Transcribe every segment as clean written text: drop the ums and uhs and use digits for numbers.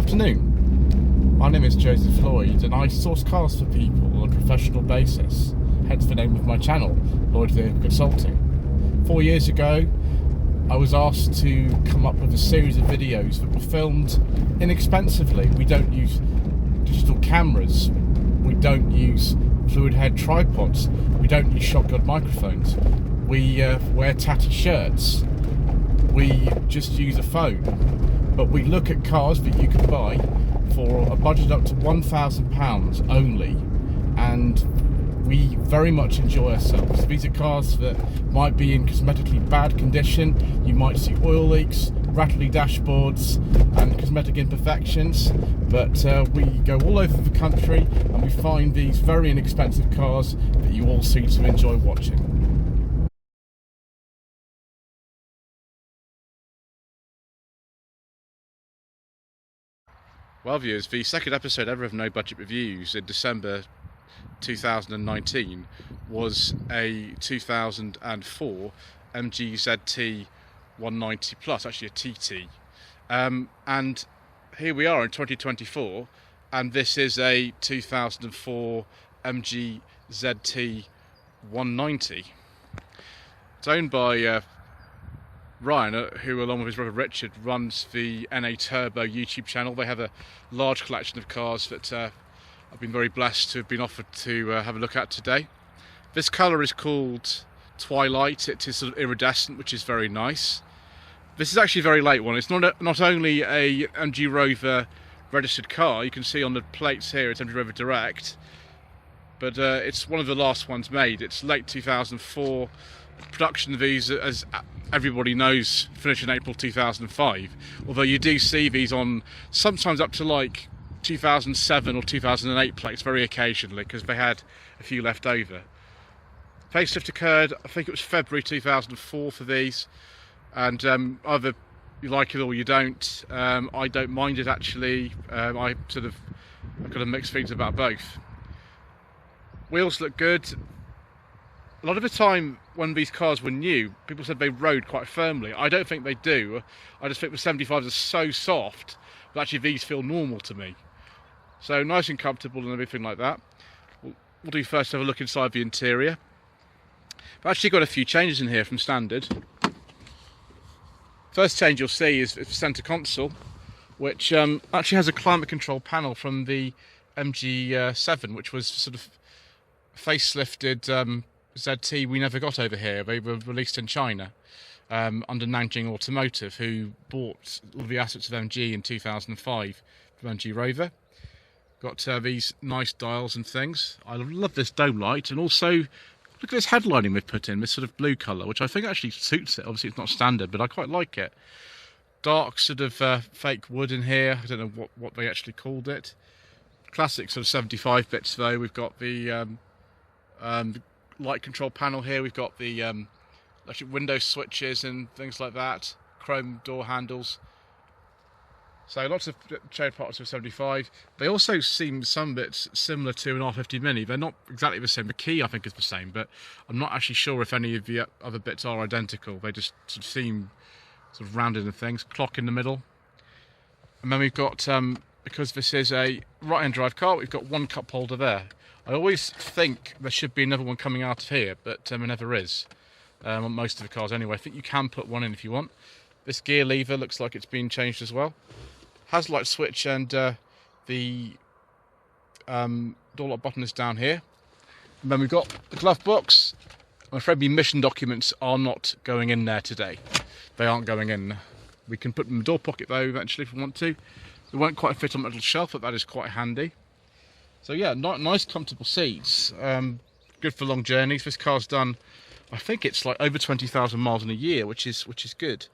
afternoon. My name is Joseph Lloyd and I source cars for people on a professional basis, hence the name of my channel, Lloyd Vehicle Consulting. 4 years ago, I was asked to come up with a series of videos that were filmed inexpensively. We don't use digital cameras, we don't use fluid head tripods, we don't use shotgun microphones, we wear tatty shirts, we just use a phone. But we look at cars that you can buy for a budget up to £1,000 only, and we very much enjoy ourselves. These are cars that might be in cosmetically bad condition. You might see oil leaks, rattly dashboards and cosmetic imperfections, but we go all over the country and we find these very inexpensive cars that you all seem to enjoy watching. Well viewers, the second episode ever of No Budget Reviews in December 2019 was a 2004 MG ZT 190 Plus, actually a TT. And here we are in 2024, and this is a 2004 MG ZT 190. It's owned by Ryan, who along with his brother Richard runs the NA Turbo YouTube channel. They have a large collection of cars that I've been very blessed to have been offered to have a look at today. This colour is called Twilight. It is sort of iridescent, which is very nice. This is actually a very late one. It's not only a MG Rover registered car, you can see on the plates here it's MG Rover Direct, but it's one of the last ones made. It's late 2004. Production of these, as everybody knows, finished in April 2005, although you do see these on sometimes up to like 2007 or 2008 plates very occasionally, because they had a few left over. Facelift occurred, I think it was February 2004 for these, and either you like it or you don't. I don't mind it actually. I've got a mixed feelings about both. Wheels look good. A lot of the time when these cars were new, people said they rode quite firmly. I don't think they do. I just think the 75s are so soft that actually these feel normal to me. So nice and comfortable and everything like that. We'll do first have a look inside the interior. I've actually got a few changes in here from standard. First change you'll see is the centre console, which actually has a climate control panel from the MG7, which was sort of facelifted ZT we never got over here. They were released in China under Nanjing Automotive, who bought all the assets of MG in 2005 from MG Rover. Got these nice dials and things. I love this dome light, and also look at this headlining they've put in, this sort of blue colour, which I think actually suits it. Obviously it's not standard, but I quite like it. Dark sort of fake wood in here. I don't know what they actually called it. Classic sort of 75 bits though. We've got the light control panel here. We've got the electric window switches and things like that, chrome door handles. So lots of shade parts of 75. They also seem some bits similar to an R50 Mini. They're not exactly the same. The key I think is the same, but I'm not actually sure if any of the other bits are identical. They just sort of seem sort of rounded and things. Clock in the middle. And then we've got, because this is a right-hand drive car, we've got one cup holder there. I always think there should be another one coming out of here, but there never is. On most of the cars anyway. I think you can put one in if you want. This gear lever looks like it's been changed as well. Has light switch, and the door lock button is down here. And then we've got the glove box. I'm afraid the mission documents are not going in there today. They aren't going in. We can put them in the door pocket though eventually if we want to. They won't quite fit on the little shelf, but that is quite handy. So yeah, nice comfortable seats, good for long journeys. This car's done, I think it's like over 20,000 miles in a year, which is good.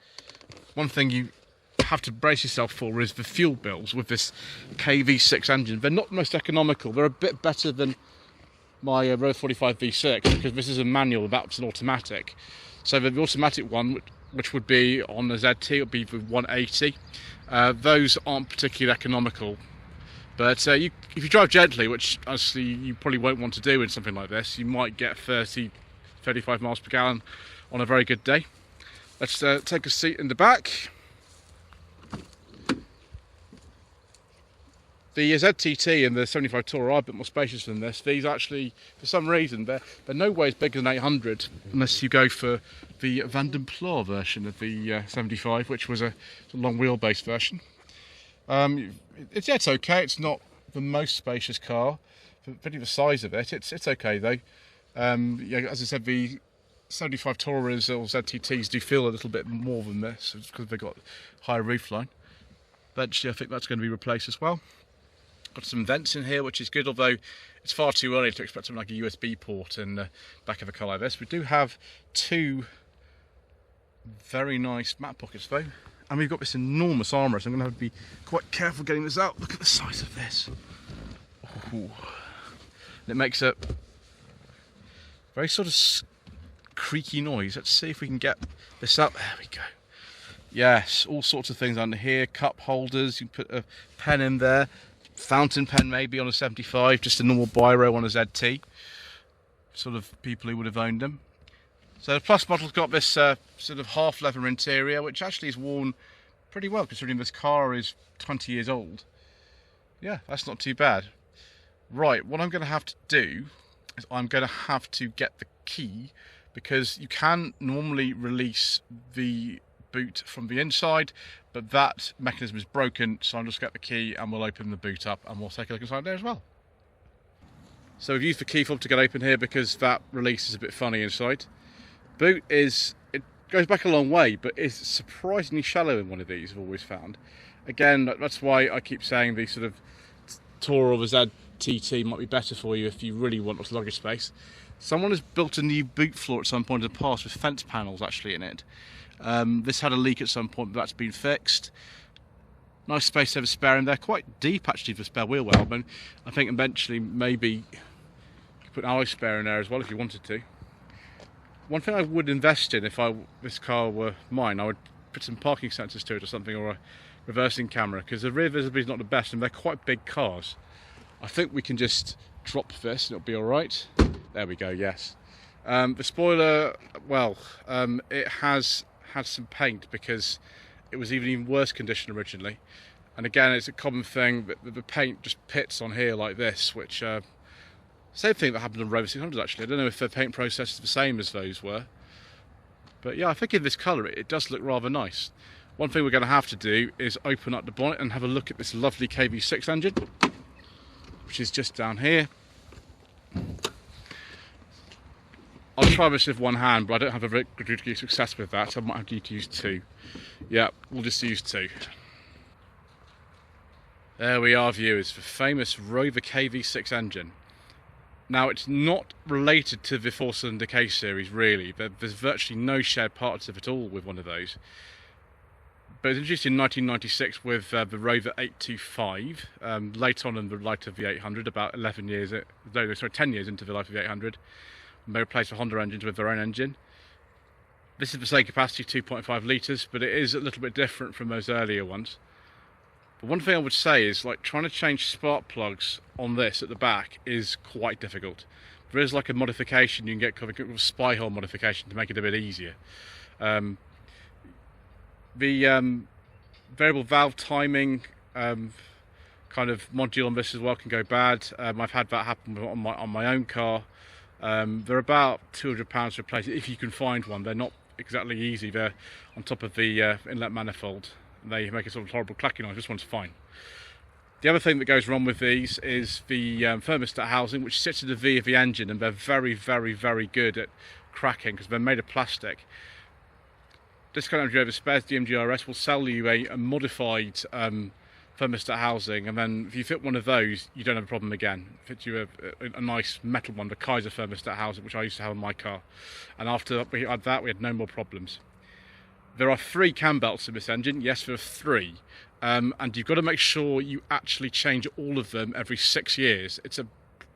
One thing you have to brace yourself for is the fuel bills with this KV6 engine. They're not the most economical. They're a bit better than my Rover 45 V6 because this is a manual, that's an automatic. So the automatic one, which would be on the ZT, it would be the 180. Those aren't particularly economical. But if you drive gently, which honestly you probably won't want to do in something like this, you might get 35 miles per gallon on a very good day. Let's take a seat in the back. The ZTT and the 75 Tourer are a bit more spacious than this. These actually, for some reason, they're no way as big as an 800 unless you go for the Van den Ploegh version of the 75, which was a long wheelbase version. It's okay. It's not the most spacious car, for the size of it. It's okay though. Yeah, as I said, the 75 Tourers or ZTTs do feel a little bit more than this because they've got higher roofline. Eventually, I think that's going to be replaced as well. Got some vents in here, which is good, although it's far too early to expect something like a USB port in the back of a car like this. We do have two very nice mat pockets though, and we've got this enormous armrest. I'm going to have to be quite careful getting this out. Look at the size of this. Ooh. It makes a very sort of creaky noise. Let's see if we can get this up. There we go. Yes, all sorts of things under here. Cup holders, you can put a pen in there. Fountain pen maybe on a 75, just a normal biro on a ZT. Sort of people who would have owned them. So the Plus model's got this sort of half leather interior, which actually is worn pretty well considering this car is 20 years old. Yeah, that's not too bad. Right, what I'm going to have to do is I'm going to have to get the key, because you can normally release the boot from the inside, but that mechanism is broken, so I'll just get the key and we'll open the boot up and we'll take a look inside there as well. So we've used the key fob to get open here because that release is a bit funny inside. Boot it goes back a long way, but it's surprisingly shallow in one of these, I've always found. Again, that's why I keep saying the sort of Tourer or the ZTT might be better for you if you really want lots of luggage space. Someone has built a new boot floor at some point in the past with fence panels actually in it. This had a leak at some point, but that's been fixed. Nice space to have a spare in there, quite deep actually for spare wheel well. But I think eventually maybe you could put an alloy spare in there as well if you wanted to. One thing I would invest in if this car were mine, I would put some parking sensors to it or something, or a reversing camera, because the rear visibility is not the best and they're quite big cars. I think we can just drop this and it'll be alright. There we go, yes. The spoiler, well, it has had some paint because it was even worse condition originally, and again it's a common thing that the paint just pits on here like this, which same thing that happened on Rover 600 actually. I don't know if the paint process is the same as those were, but yeah, I think in this colour it does look rather nice. One thing we're going to have to do is open up the bonnet and have a look at this lovely KV6 engine, which is just down here. I'll try this with one hand, but I don't have a very good success with that, so I might have to use two. Yeah, we'll just use two. There we are, viewers, the famous Rover KV6 engine. Now, it's not related to the 4-cylinder K series, really. There's virtually no shared parts of it all with one of those. But it was introduced in 1996 with the Rover 825, late on in the life of the 800, about 10 years into the life of the 800. And they replaced the Honda engines with their own engine. This is the same capacity, 2.5 litres, but it is a little bit different from those earlier ones. But one thing I would say is, like, trying to change spark plugs on this at the back is quite difficult. There is like a modification you can get, called a spy hole modification, to make it a bit easier. The variable valve timing kind of module on this as well can go bad. I've had that happen on my own car. They're about £200 to replace it if you can find one. They're not exactly easy. They're on top of the inlet manifold. They make a sort of horrible clacking noise. This one's fine. The other thing that goes wrong with these is the thermostat housing, which sits at the V of the engine, and they're very, very, very good at cracking because they're made of plastic. Discount Rover Spares DMGRS will sell you a modified thermostat housing, and then if you fit one of those, you don't have a problem again. Fit you a nice metal one, the Kaiser thermostat housing, which I used to have in my car, and after we had that, we had no more problems. There are 3 cam belts in this engine. Yes, there are 3, and you've got to make sure you actually change all of them every 6 years. It's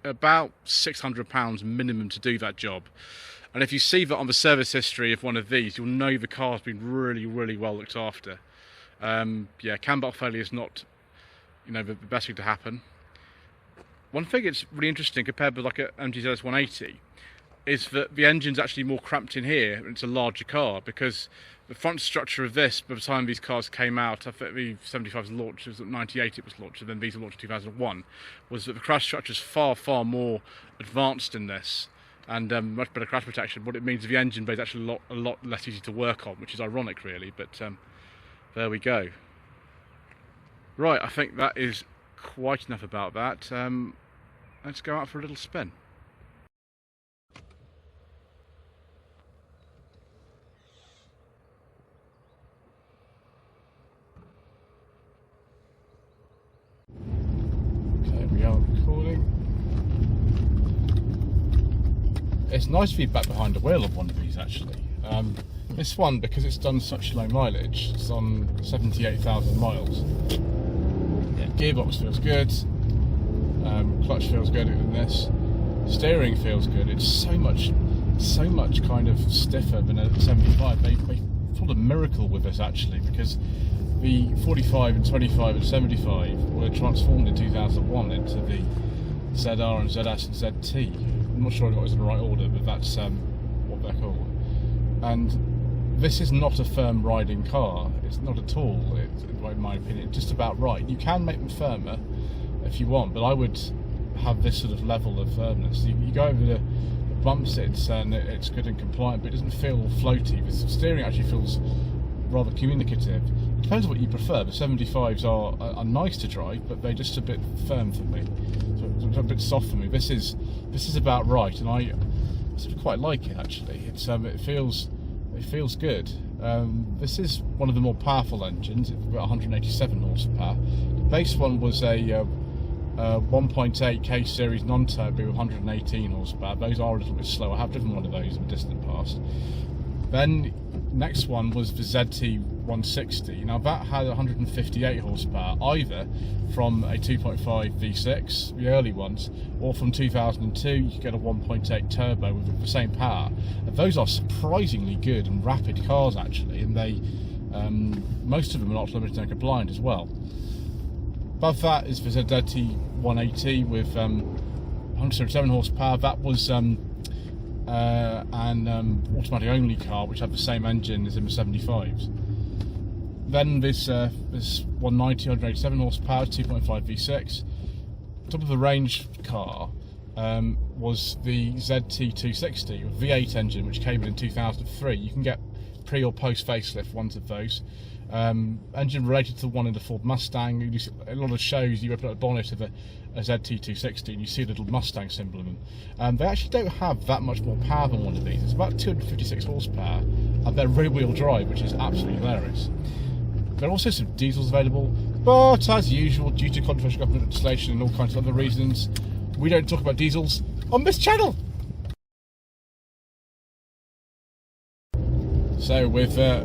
about £600 minimum to do that job. And if you see that on the service history of one of these, you'll know the car's been really, really well looked after. Yeah, cam belt failure is not, the best thing to happen. One thing that's really interesting compared with like a MGZS 180 is that the engine's actually more cramped in here, and it's a larger car, because the front structure of this, by the time these cars came out, I think the 75 was launched, it was 98 it was launched, and then these were launched in 2001, was that the crash structure is far, far more advanced in this, and much better crash protection. What it means is the engine bay is actually a lot less easy to work on, which is ironic really, but there we go. Right, I think that is quite enough about that. Let's go out for a little spin. Okay, we are recording. It's nice to be back behind the wheel of one of these actually. This one, because it's done such low mileage, it's on 78,000 miles. Yeah, gearbox feels good. Clutch feels good in this. Steering feels good. It's so much kind of stiffer than a 75. They pulled a miracle with this actually, because the 45 and 25 and 75 were transformed in 2001 into the ZR and ZS and ZT. I'm not sure if it was in the right order, but that's what they're called. And this is not a firm riding car. It's not at all, in my opinion. It's just about right. You can make them firmer if you want, but I would have this sort of level of firmness. You go over the bumps, it's good and compliant, but it doesn't feel floaty. The steering actually feels rather communicative. It depends on what you prefer. The 75s are nice to drive, but they're just a bit firm for me, so it's a bit soft for me. This is about right, and I sort of quite like it actually. It feels good. This is one of the more powerful engines. It's got 187 horsepower. The base one was a 1.8 K series non-turbo with 118 horsepower. Those are a little bit slow. I have driven one of those in the distant past. Then next one was the ZT 160. Now that had 158 horsepower, either from a 2.5 V6, the early ones, or from 2002 you could get a 1.8 turbo with the same power. And those are surprisingly good and rapid cars actually, and they most of them are not limited and compliant as well. Above that is the ZT 180 with 177 horsepower. That was an automatic only car which had the same engine as in the 75s. Then this 190, 187 horsepower, 2.5 V6. Top of the range car was the ZT 260 a V8 engine which came in 2003. You can get pre or post facelift ones of those. Engine related to the one in the Ford Mustang. You see, a lot of shows you open up the bonnet of a ZT 260 and you see a little Mustang symbol in them. They actually don't have that much more power than one of these. It's about 256 horsepower and they're rear wheel drive, which is absolutely hilarious. There are also some diesels available, but as usual, due to controversial government legislation and all kinds of other reasons, we don't talk about diesels on this channel. So with that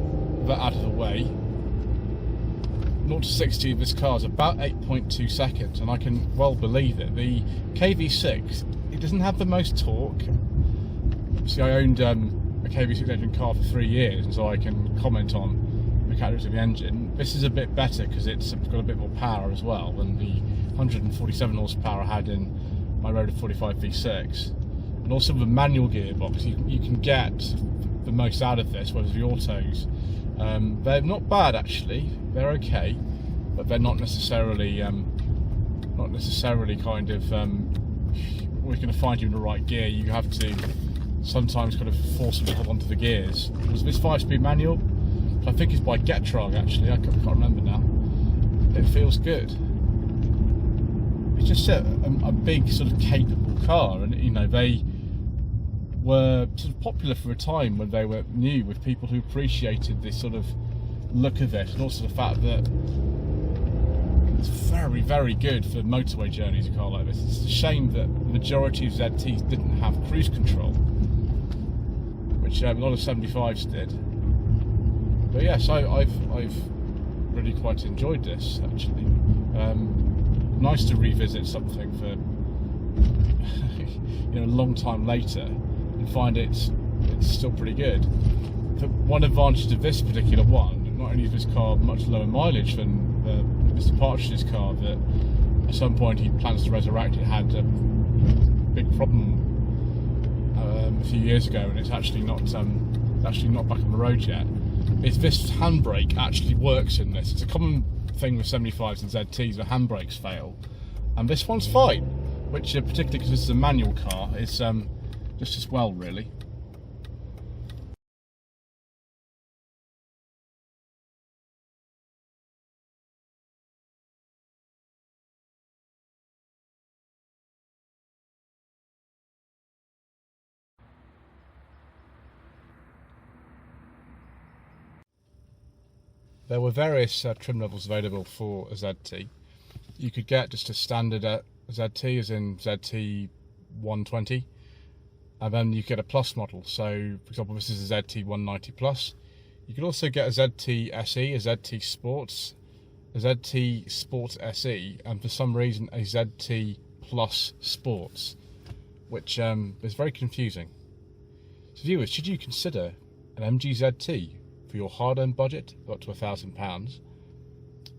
out of the way, 0 to 60 of this car is about 8.2 seconds, and I can well believe it. The KV6, it doesn't have the most torque. See, I owned a KV6 engine car for 3 years, and so I can comment on the characteristics of the engine. This is a bit better because it's got a bit more power as well than the 147 horsepower I had in my Road 45 V6. And also the manual gearbox, you can get the most out of this, whereas the autos, they're not bad actually. They're okay, but they're not necessarily kind of we're going to find you in the right gear. You have to sometimes kind of forcibly hold onto the gears. Was this 5-speed manual? Which I think is by Getrag actually. I can't remember now. It feels good. It's just a big sort of capable car, and you know they were sort of popular for a time when they were new, with people who appreciated this sort of look of it, and also the fact that it's very, very good for motorway journeys, a car like this. It's a shame that the majority of ZTs didn't have cruise control, which a lot of 75s did. But yes, I've really quite enjoyed this actually. Nice to revisit something for you know, a long time later and find it's still pretty good. But one advantage of this particular one, not only is this car much lower mileage than Mr. Partridge's car that at some point he plans to resurrect. It had a big problem a few years ago, and it's actually not back on the road yet. is this handbrake actually works in this. It's a common thing with 75s and ZTs where handbrakes fail, and this one's fine, which particularly because this is a manual car, is just as well, really. There were various trim levels available for a ZT. You could get just a standard ZT, as in ZT 120, and then you get a plus model. So, for example, this is a ZT 190 Plus. You could also get a ZT SE, a ZT Sports, a ZT Sports SE, and for some reason a ZT Plus Sports, which is very confusing. So viewers, should you consider an MG ZT for your hard-earned budget up to £1,000?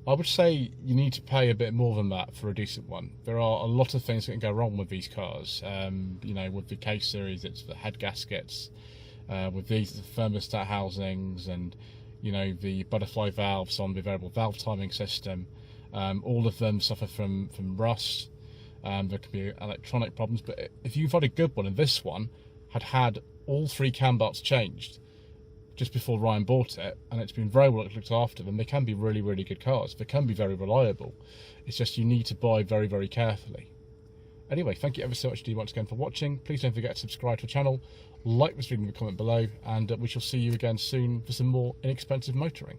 I would say you need to pay a bit more than that for a decent one. There are a lot of things that can go wrong with these cars. You know, with the K series, it's the head gaskets. With these, the thermostat housings, and you know, the butterfly valves on the variable valve timing system. All of them suffer from rust. There can be electronic problems. But if you've had a good one, and this one had all 3 cam belts changed just before Ryan bought it, and it's been very well looked after, then they can be really, really good cars. They can be very reliable. It's just you need to buy very, very carefully. Anyway, thank you ever so much once again for watching. Please don't forget to subscribe to the channel, like this video in the comment below, and we shall see you again soon for some more inexpensive motoring.